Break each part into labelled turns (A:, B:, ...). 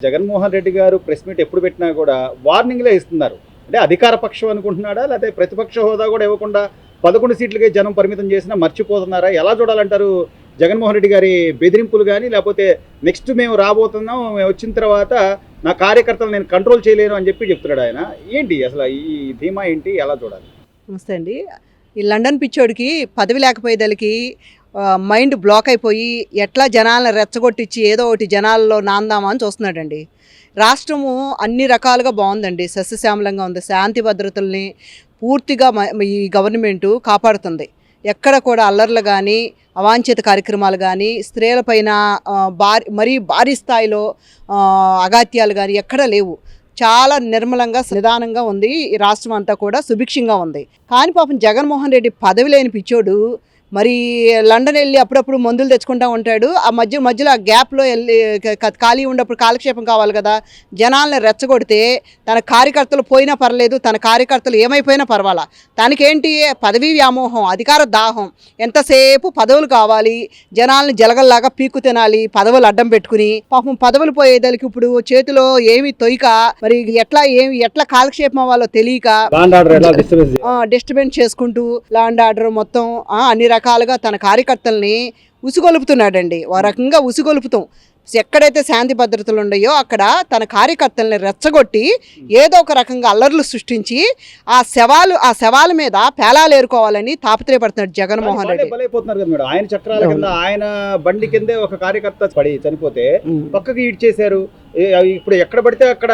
A: జగన్మోహన్ రెడ్డి గారు press meet ఎప్పుడు పెట్టినా కూడా వార్నింగ్లే ఇస్తున్నారు. అంటే అధికార పక్షం అనుకుంటున్నాడా, లేకపోతే ప్రతిపక్ష హోదా కూడా ఇవ్వకుండా 11 సీట్లకే జనం పరిమితం చేసినా మర్చిపోతున్నారా? ఎలా చూడాలంటారు? జగన్మోహన్ రెడ్డి గారి బెదిరింపులు కానీ, లేకపోతే నెక్స్ట్ మేము రాబోతున్నాం, మేము వచ్చిన తర్వాత నా కార్యకర్తలు నేను కంట్రోల్ చేయలేను అని చెప్తున్నాడు ఆయన. ఏంటి అసలు ఈ ధీమా ఏంటి, ఎలా చూడాలి?
B: నమస్తే అండి. ఈ లండన్ పిచ్చోడికి పదవి లేకపోయేదలకి మైండ్ బ్లాక్ అయిపోయి ఎట్లా జనాలను రెచ్చగొట్టించి ఏదో ఒకటి జనాల్లో నాందామా అని చూస్తున్నాడండి. రాష్ట్రము అన్ని రకాలుగా బాగుందండి, సస్యశ్యామలంగా ఉంది. శాంతి భద్రతల్ని పూర్తిగా ఈ గవర్నమెంటు కాపాడుతుంది. ఎక్కడ కూడా అల్లర్లు కానీ, అవాంఛిత కార్యక్రమాలు కానీ, స్త్రీలపైన మరీ భారీ స్థాయిలో అఘాత్యాలు కానీ ఎక్కడా లేవు. చాలా నిర్మలంగా నిదానంగా ఉంది. ఈ రాష్ట్రం అంతా కూడా సుభిక్షంగా ఉంది. కానీ పాపం జగన్మోహన్ రెడ్డి పదవి లేని పిచ్చోడు మరి లండన్ వెళ్ళి అప్పుడప్పుడు మందులు తెచ్చుకుంటూ ఉంటాడు. ఆ మధ్యలో ఆ గ్యాప్లో వెళ్ళి ఖాళీ ఉన్నప్పుడు కాలక్షేపం కావాలి కదా, జనాల్ని రెచ్చగొడితే తన కార్యకర్తలు పోయినా పర్లేదు, తన కార్యకర్తలు ఏమైపోయినా పర్వాలా, తనకేంటి పదవీ వ్యామోహం, అధికార దాహం, ఎంతసేపు పదవులు కావాలి, జనాల్ని జలగల్లాగా పీక్కు తినాలి, పదవులు అడ్డం పెట్టుకుని. పాపం పదవులు పోయేదానికి ఇప్పుడు చేతిలో ఏమి తొయ్యక మరి ఎట్లా కాలక్షేపం అవ్వాలో తెలియక డిస్టర్బెన్స్ చేసుకుంటూ లాండ్ ఆర్డర్ మొత్తం అన్ని రకాలుగా తన కార్యకర్తల్ని ఉసుగొలుపుతున్నాడండి. ఓ రకంగా ఉసుగొలుపుతాం. ఎక్కడైతే శాంతి భద్రతలు ఉన్నాయో అక్కడ తన కార్యకర్తల్ని రెచ్చగొట్టి ఏదో ఒక రకంగా అల్లర్లు సృష్టించి ఆ శవాల మీద పేలాలు ఏరుకోవాలని తాపత్రయపడుతున్నాడు జగన్మోహన్ రెడ్డి.
A: ఆయన చక్రాల కింద, ఆయన బండి కిందే ఒక కార్యకర్త పడి చనిపోతే పక్కకి ఈడ్చేశారు. ఇప్పుడు ఎక్కడ పడితే అక్కడ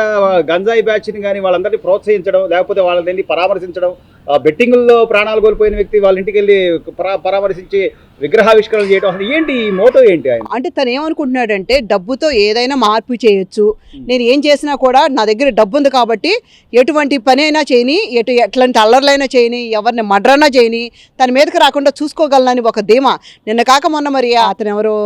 A: గంజాయి బ్యాచ్ని కానీ వాళ్ళందరినీ ప్రోత్సహించడం, లేకపోతే వాళ్ళని పరామర్శించడం, బెట్టింగుల్లో ప్రాణాలు కోల్పోయిన వ్యక్తి వాళ్ళ ఇంటికి వెళ్ళి పరామర్శించి విగ్రహావిష్కరణ చేయడం, అసలు ఏంటి ఈ మోటో ఏంటి? ఆయన
B: అంటే తను ఏమనుకుంటున్నాడంటే డబ్బుతో ఏదైనా మార్పు చేయొచ్చు, నేను ఏం చేసినా కూడా నా దగ్గర డబ్బు ఉంది కాబట్టి ఎటువంటి పని అయినా చేయని, ఎట్లాంటి అల్లర్లైనా చేయని, ఎవరిని మడ్రన్నా చేయని, తన మీదకి రాకుండా చూసుకోగలనని ఒక ధీమా. నిన్న కాక మొన్న మరి అతను ఎవరో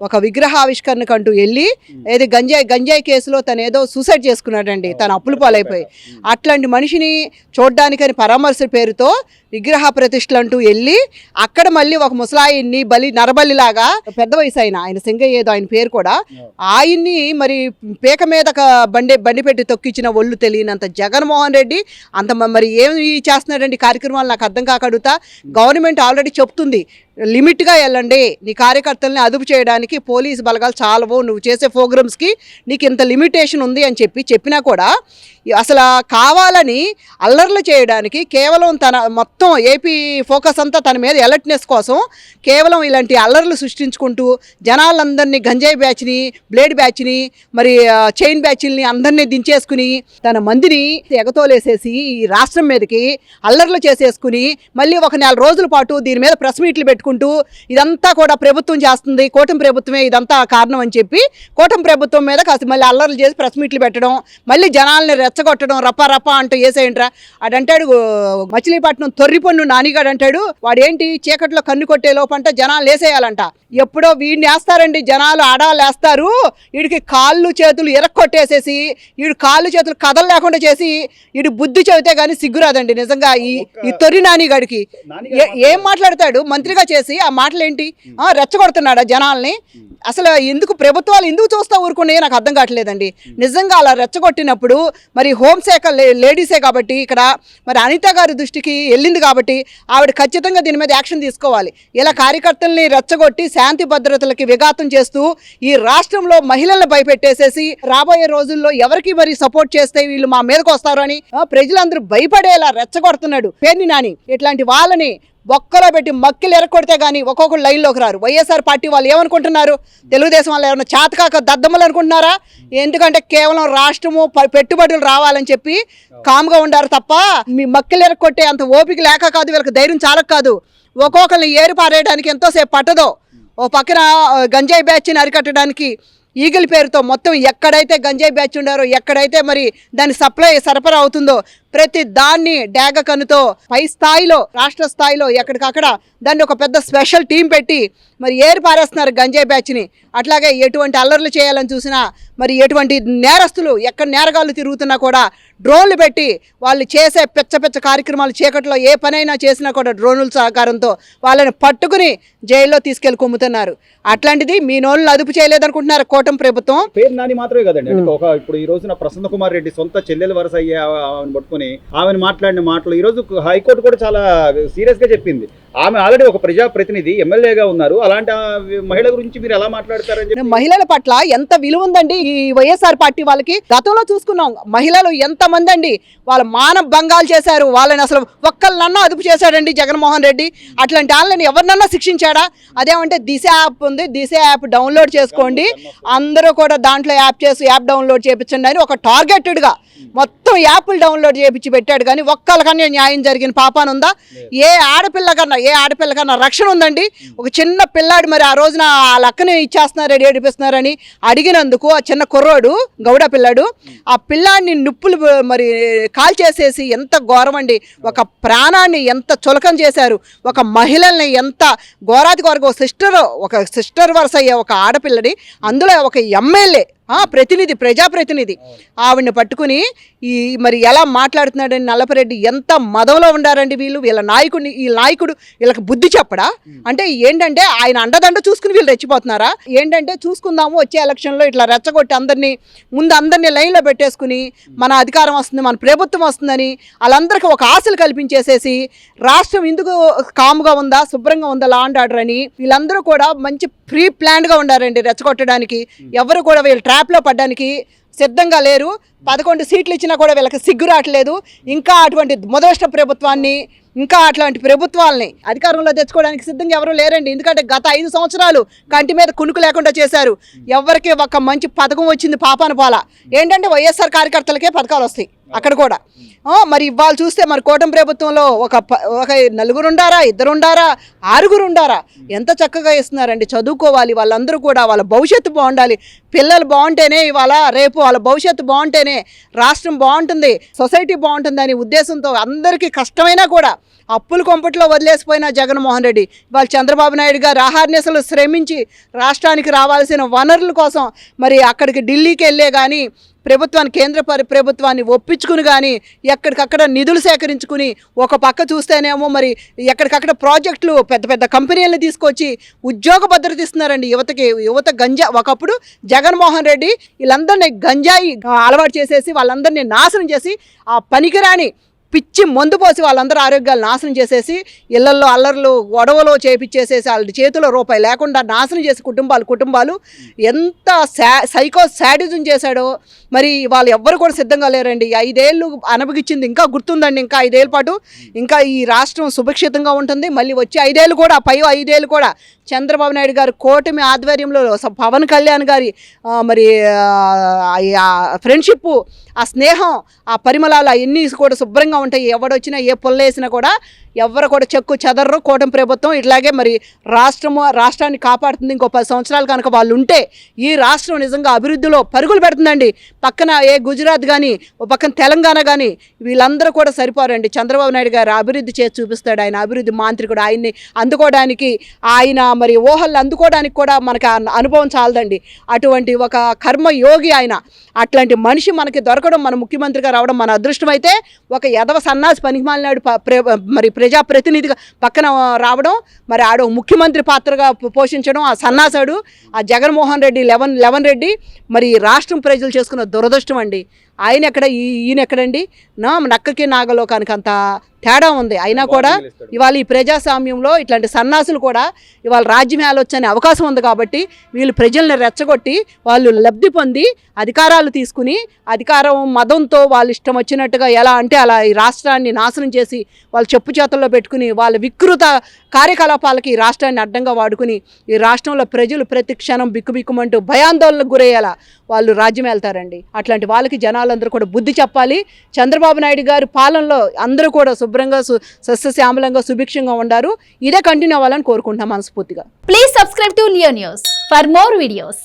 B: ఒక విగ్రహావిష్కరణకు అంటూ వెళ్ళి ఏది గంజాయి కేసులో తను ఏదో సూసైడ్ చేసుకున్నాడండి, తను అప్పులు పాలైపోయి. అట్లాంటి మనిషిని చూడ్డానికని పరామర్శ పేరుతో విగ్రహ ప్రతిష్టలు అంటూ వెళ్ళి అక్కడ మళ్ళీ ఒక ముసలాయిని నరబలిలాగా పెద్ద వయసు ఆయన సింగయ్య ఏదో ఆయన పేరు కూడా, ఆయన్ని మరి పేక మీద బండి పెట్టి తొక్కించిన ఒళ్ళు తెలియనంత జగన్మోహన్ రెడ్డి అంత మరి ఏమి చేస్తున్నాడండి కార్యక్రమాలు నాకు అర్థం కాక అడుగుతా. గవర్నమెంట్ ఆల్రెడీ చెప్తుంది లిమిట్గా వెళ్ళండి, నీ కార్యకర్తల్ని అదుపు చేయడానికి పోలీసు బలగాలు చాలవు, నువ్వు చేసే ప్రోగ్రామ్స్కి నీకు ఇంత లిమిటేషన్ ఉంది అని చెప్పినా కూడా అసలు కావాలని అల్లర్లు చేయడానికి కేవలం తన మొత్తం ఏపీ ఫోకస్ అంతా తన మీద అలర్ట్నెస్ కోసం కేవలం ఇలాంటి అల్లర్లు సృష్టించుకుంటూ జనాలందరినీ గంజాయి బ్యాచ్ని, బ్లేడ్ బ్యాచ్ని, మరి చైన్ బ్యాచ్ని అందరినీ దించేసుకుని తన మందిని ఎగతోలేసేసి ఈ రాష్ట్రం మీదకి అల్లర్లు చేసేసుకుని మళ్ళీ ఒక 4 రోజుల పాటు దీని మీద ప్రెస్ మీట్లు పెట్టుకుంటూ ఇదంతా కూడా ప్రభుత్వం చేస్తుంది, కూటమి ప్రభుత్వమే ఇదంతా కారణం అని చెప్పి కూటమి ప్రభుత్వం మీద కాస్త మళ్ళీ అల్లర్లు చేసి ప్రెస్ మీట్లు పెట్టడం, మళ్ళీ జనాల్ని రెచ్చగొట్టడం, రప్ప అంటూ వేసేయంట్రా అడంటాడు. మచిలీపట్నం తొర్రిపన్ను నానిగాడు అంటాడు, వాడేంటి చీకట్లో కన్ను కొట్టే లోపంట జనాలు వేసేయాలంట. ఎప్పుడో వీడిని వేస్తారండి జనాలు, ఆడాలు వేస్తారు, వీడికి కాళ్ళు చేతులు ఎరక్కొట్టేసేసి వీడు కాళ్ళు చేతులు కథలు లేకుండా చేసి వీడు బుద్ధి చెబితే కానీ సిగ్గురాదండి నిజంగా. ఈ తొర్రి నానిగాడికి ఏం మాట్లాడతాడు మంత్రిగా చేసి, ఆ మాటలేంటి? రెచ్చగొడుతున్నాడా జనాల్ని? అసలు ఎందుకు ప్రభుత్వాలు ఎందుకు చూస్తా ఊరుకున్నాయో నాకు అర్థం కావట్లేదండి నిజంగా. అలా రెచ్చగొట్టినప్పుడు మరి హోంశాఖ లేడీసే కాబట్టి ఇక్కడ మరి అనిత గారి దృష్టికి వెళ్ళింది కాబట్టి ఆవిడ ఖచ్చితంగా దీని మీద యాక్షన్ తీసుకోవాలి. ఇలా కార్యకర్తల్ని రెచ్చగొట్టి శాంతి భద్రతలకి విఘాతం చేస్తూ ఈ రాష్ట్రంలో మహిళలను భయపెట్టేసేసి రాబోయే రోజుల్లో ఎవరికి మరి సపోర్ట్ చేస్తే వీళ్ళు మా మీదకి వస్తారు అని ప్రజలందరూ భయపడేలా రెచ్చగొడుతున్నాడు పేర్ని నాని. ఇట్లాంటి వాళ్ళని ఒక్కలో పెట్టి మక్కిలు ఎరకొడితే కానీ ఒక్కొక్కరు లైన్లోకి రారు. వైఎస్ఆర్ పార్టీ వాళ్ళు ఏమనుకుంటున్నారు? తెలుగుదేశం వాళ్ళు ఏమన్నా చేతకాక దద్దమ్మలు అనుకుంటున్నారా? ఎందుకంటే కేవలం రాష్ట్రము పెట్టుబడులు రావాలని చెప్పి కామ్గా ఉండారు తప్ప మీ మక్కిలు ఎరకొట్టే అంత ఓపిక లేక కాదు, వీళ్ళకి ధైర్యం చాలక కాదు. ఒక్కొక్కరిని ఏరు పారేయడానికి ఎంతోసేపు పట్టదో. ఓ పక్కన గంజాయి బ్యాచ్ని అరికట్టడానికి ఈగిల్ పేరుతో మొత్తం ఎక్కడైతే గంజాయి బ్యాచ్ ఉండారో, ఎక్కడైతే మరి దాని సరఫరా అవుతుందో ప్రతి దాన్ని డాగ కన్నుతో పై స్థాయిలో, రాష్ట్ర స్థాయిలో ఎక్కడికక్కడ దాన్ని ఒక పెద్ద స్పెషల్ టీం పెట్టి మరి ఏరి పారేస్తున్నారు గంజాయి బ్యాచ్ని. అట్లాగే ఎటువంటి అల్లర్లు చేయాలని చూసినా, మరి ఎటువంటి నేరస్తులు ఎక్కడ నేరగాళ్ళు తిరుగుతున్నా కూడా డ్రోన్లు పెట్టి వాళ్ళు చేసే పెచ్చ కార్యక్రమాలు చీకట్లో ఏ పనైనా చేసినా కూడా డ్రోనుల సహకారంతో వాళ్ళని పట్టుకుని జైల్లో తీసుకెళ్ళి కొమ్ముతున్నారు. అట్లాంటిది మీ నోళ్ళు అదుపు చేయలేదనుకుంటున్నారు. కూటమి ప్రభుత్వం.
A: పేరు నాని మాత్రమే కదండి, అంటే ఇప్పుడు ఈ రోజున ప్రసన్న కుమార్ రెడ్డి సొంత చెల్లెల వరుస అయ్యే ఆమెను పట్టుకుని ఆమెను మాట్లాడిన మాటలు ఈ రోజు హైకోర్టు కూడా చాలా సీరియస్ గా చెప్పింది. ఆమె ఆల్రెడీ ఒక ప్రజాప్రతినిధి, ఎమ్మెల్యేగా ఉన్నారు. అలాంటి మహిళ గురించి మీరు ఎలా మాట్లాడతారని చెప్పి
B: మహిళల పట్ల ఎంత విలువ ఉందండి ఈ వైఎస్ఆర్ పార్టీ వాళ్ళకి. గతంలో చూసుకున్నాం మహిళలు ఎంత మంది అండి వాళ్ళ మానవ భంగాలు చేశారు. వాళ్ళని అసలు ఒక్కళ్ళనన్నా అదుపు చేశాడండి జగన్మోహన్ రెడ్డి. అట్లాంటి వాళ్ళని ఎవరినన్నా శిక్షించాడా? అదేమంటే దిశ యాప్ ఉంది, దిశ యాప్ డౌన్లోడ్ చేసుకోండి, అందరూ కూడా దాంట్లో యాప్ డౌన్లోడ్ చేయించండి అని ఒక టార్గెటెడ్గా మొత్తం యాప్లు డౌన్లోడ్ చేయించి పెట్టాడు. కానీ ఒక్కళ్ళకన్నా న్యాయం జరిగిన పాపాన ఉందా? ఏ ఆడపిల్లకన్నా రక్షణ ఉందండి? ఒక చిన్న పిల్లాడు మరి ఆ రోజున ఆ లక్కని ఇచ్చేస్తున్నారు, ఏడిపిస్తున్నారని అడిగినందుకు ఆ చిన్న కుర్రోడు గౌడ పిల్లాడు ఆ పిల్లాడిని నిప్పులు మరి కాల్ చేసేసి ఎంత ఘోరం అండి. ఒక ప్రాణాన్ని ఎంత చులకం చేశారు, ఒక మహిళల్ని ఎంత ఘోరాతి ఘోరగా ఒక సిస్టర్ వరుస అయ్యే ఒక ఆడపిల్లని, అందులో ఒక ఎమ్మెల్యే ప్రతినిధి, ప్రజాప్రతినిధి ఆవిడని పట్టుకుని మరి ఎలా మాట్లాడుతున్నాడని నల్లపరెడ్డి ఎంత మదంలో ఉండారండి వీళ్ళు. వీళ్ళ నాయకుడు వీళ్ళకి బుద్ధి చెప్పడా? అంటే ఏంటంటే ఆయన అండదండ చూసుకుని వీళ్ళు రెచ్చిపోతున్నారా? ఏంటంటే చూసుకుందాము వచ్చే ఎలక్షన్లో ఇట్లా రెచ్చగొట్టి అందరినీ లైన్లో పెట్టేసుకుని మన అధికారం వస్తుంది, మన ప్రభుత్వం వస్తుందని వాళ్ళందరికీ ఒక ఆశలు కల్పించేసేసి రాష్ట్రం ఎందుకు కామ్గా ఉందా, శుభ్రంగా ఉందా, లా అండ్ ఆర్డర్ అని వీళ్ళందరూ కూడా మంచి ప్రీ ప్లాన్డ్గా ఉండారండి రెచ్చగొట్టడానికి. ఎవరు కూడా వీళ్ళు ట్రాప్లో పడ్డానికి సిద్ధంగా లేరు. 11 సీట్లు ఇచ్చినా కూడా వీళ్ళకి సిగ్గు రావట్లేదు. ఇంకా అటువంటి మొదటి ప్రభుత్వాన్ని, ఇంకా అట్లాంటి ప్రభుత్వాలని అధికారంలో తెచ్చుకోవడానికి సిద్ధంగా ఎవరు లేరండి. ఎందుకంటే గత 5 సంవత్సరాలు కంటి మీద కునుకు లేకుండా చేశారు. ఎవరికి ఒక మంచి పథకం వచ్చింది పాపాన పాల. ఏంటంటే వైఎస్ఆర్ కార్యకర్తలకే పథకాలు వస్తాయి అక్కడ కూడా. మరి ఇవాళ చూస్తే మరి కూటమి ప్రభుత్వంలో ఒక 4 ఉండారా, 2 ఉండారా, 6 ఉండారా, ఎంత చక్కగా ఇస్తున్నారండి. చదువుకోవాలి వాళ్ళందరూ కూడా, వాళ్ళ భవిష్యత్తు బాగుండాలి. పిల్లలు బాగుంటేనే ఇవాళ రేపు వాళ్ళ భవిష్యత్తు బాగుంటేనే రాష్ట్రం బాగుంటుంది, సొసైటీ బాగుంటుంది అనే ఉద్దేశంతో అందరికీ కష్టమైనా కూడా అప్పుల కొంపట్లో వదిలేసిపోయిన జగన్మోహన్ రెడ్డి ఇవాళ చంద్రబాబు నాయుడు గారు ఆహార్నిశలు శ్రమించి రాష్ట్రానికి రావాల్సిన వనరుల కోసం మరి అక్కడికి ఢిల్లీకి వెళ్ళే కానీ కేంద్ర ప్రభుత్వాన్ని ఒప్పించుకుని కానీ ఎక్కడికక్కడ నిధులు సేకరించుకుని ఒక పక్క చూస్తేనేమో మరి ఎక్కడికక్కడ ప్రాజెక్టులు పెద్ద కంపెనీలను తీసుకొచ్చి ఉద్యోగ భద్రత ఇస్తున్నారండి యువత గంజా. ఒకప్పుడు జగన్మోహన్ రెడ్డి వీళ్ళందరినీ గంజాయి అలవాటు చేసేసి వాళ్ళందరినీ నాశనం చేసి ఆ పనికిరాని పిచ్చి మందు పోసి వాళ్ళందరూ ఆరోగ్యాలు నాశనం చేసేసి ఇళ్లల్లో అల్లర్లు గొడవలు చేపించేసేసి వాళ్ళ చేతిలో రూపాయి లేకుండా నాశనం చేసి కుటుంబాలు ఎంత సైకో శాడిజం చేశాడో మరి వాళ్ళు ఎవ్వరు కూడా సిద్ధంగా లేరండి. 5 ఏళ్ళు అనుభవించింది ఇంకా గుర్తుందండి. ఇంకా 5 ఏళ్ళ పాటు ఇంకా ఈ రాష్ట్రం సుభిక్షితంగా ఉంటుంది. మళ్ళీ వచ్చే 5 ఏళ్ళు కూడా, పై 5 ఏళ్ళు కూడా చంద్రబాబు నాయుడు గారు కూటమి ఆధ్వర్యంలో పవన్ కళ్యాణ్ గారి మరి ఫ్రెండ్షిప్, ఆ స్నేహం, ఆ పరిమళాలు అవన్నీ కూడా శుభ్రంగా ఉంటాయి. ఎవడొచ్చినా ఏ పొల్లేసినా కూడా ఎవరు కూడా చెక్కు చెదర్రు. కూటమి ప్రభుత్వం ఇట్లాగే మరి రాష్ట్రాన్ని కాపాడుతుంది. ఇంకో 10 సంవత్సరాలు కనుక వాళ్ళు ఉంటే ఈ రాష్ట్రం నిజంగా అభివృద్ధిలో పరుగులు పెడుతుందండి. పక్కన గుజరాత్ కానీ, ఓ పక్కన తెలంగాణ కానీ వీళ్ళందరూ కూడా సరిపోరండి. చంద్రబాబు నాయుడు గారు అభివృద్ధి చేసి చూపిస్తాడు. ఆయన అభివృద్ధి మాంత్రికుడు. ఆయన్ని అందుకోవడానికి, ఆయన మరి ఊహల్ని అందుకోవడానికి కూడా మనకు అనుభవం చాలదండి. అటువంటి ఒక కర్మయోగి ఆయన. అట్లాంటి మనిషి మనకి దొరకడం, మన ముఖ్యమంత్రిగా రావడం మన అదృష్టం. అయితే ఒక యదవ సన్నాసి పనికిమాలినాడు మరి ప్రజాప్రతినిధిగా పక్కన రావడం, మరి ఆడ ముఖ్యమంత్రి పాత్రగా పోషించడం ఆ సన్నాసాడు ఆ జగన్మోహన్ రెడ్డి లెవెన్ రెడ్డి. మరి రాష్ట్రం ప్రజలు చేసుకున్న దురదృష్టం అండి. ఆయన ఎక్కడ, ఈయన ఎక్కడండి? నక్కకి నాగలోకానికి అంత తేడా ఉంది. అయినా కూడా ఇవాళ ఈ ప్రజాస్వామ్యంలో ఇట్లాంటి సన్నాసులు కూడా ఇవాళ రాజ్యం ఆలోచనే అవకాశం ఉంది. కాబట్టి వీళ్ళు ప్రజల్ని రెచ్చగొట్టి వాళ్ళు లబ్ధి పొంది అధికారాలు తీసుకుని అధికారం మదంతో వాళ్ళు ఇష్టం వచ్చినట్టుగా ఎలా అంటే అలా ఈ రాష్ట్రాన్ని నాశనం చేసి వాళ్ళు చెప్పు చేతుల్లో పెట్టుకుని వాళ్ళ వికృత కార్యకలాపాలకి ఈ రాష్ట్రాన్ని అడ్డంగా వాడుకుని ఈ రాష్ట్రంలో ప్రజలు ప్రతి క్షణం బిక్కుబిక్కుమంటూ భయాందోళనకు గురయ్యేలా వాళ్ళు రాజ్యం వెళ్తారండి. అట్లాంటి వాళ్ళకి జనాలందరూ కూడా బుద్ధి చెప్పాలి. చంద్రబాబు నాయుడు గారి పాలనలో అందరూ కూడా శుభ్రంగా సస్యశ్యామలంగా సుభిక్షంగా ఉండారు. ఇదే కంటిన్యూ అవ్వాలని కోరుకుంటున్నాం మనస్ఫూర్తిగా.
C: Please subscribe to Leo news for more videos.